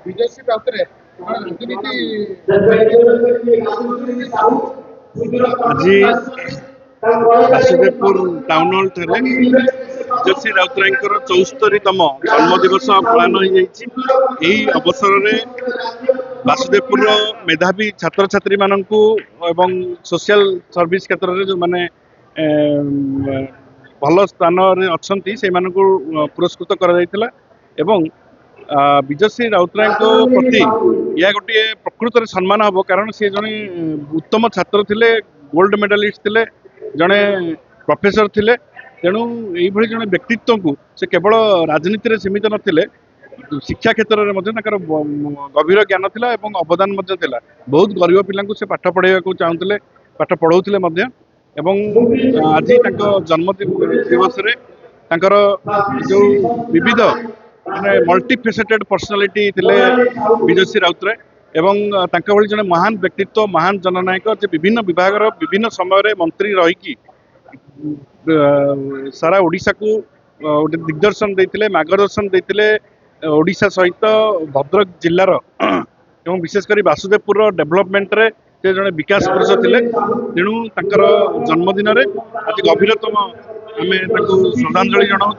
विजयसिंह राउतराय राजनीति आज Basudevpur town hall ठारे विजयसिंह राउतराय 74तम जन्मदिवस पालन हो अवसर में बासुदेवपुर मेधावी छात्र छात्री मानू एवं सोशल सर्विस क्षेत्र में जो माने भल स्थान अच्छा से पुरस्कृत कर विजयसिंह राउतराय प्रति यह गोटे प्रकृत सम्मान हम कारण सी जड़े उत्तम छात्र थे गोल्ड मेडालिस्ट थे जड़े प्रोफेसर थे तेणु ये जड़े व्यक्तित्व को से केवल राजनीति सीमित नथिले शिक्षा क्षेत्र में गभीर ज्ञान थिला एवं अवदान बहुत गरीब पिला से पाठ पढ़ाई चाहूले पाठ पढ़ाऊे आज जन्म दिवस जो विविध माने मल्टीफेसेटेड पर्सनालिटी थिले विजयसिंह राउतराय एवं तांका भली जने महान व्यक्तित्व महान जननायक जे विभिन्न विभाग विभिन्न समय मंत्री रही सारा ओडिशा को दिग्दर्शन देते मार्गदर्शन देते ओडिशा सहित भद्रक जिलार एवं विशेषकर बासुदेवपुर डेभलपमेंट रे से जड़े विकास पुरुष थे तेणु जन्मदिन आज गभीरतम आम श्रद्धांजलि जनाऊँ।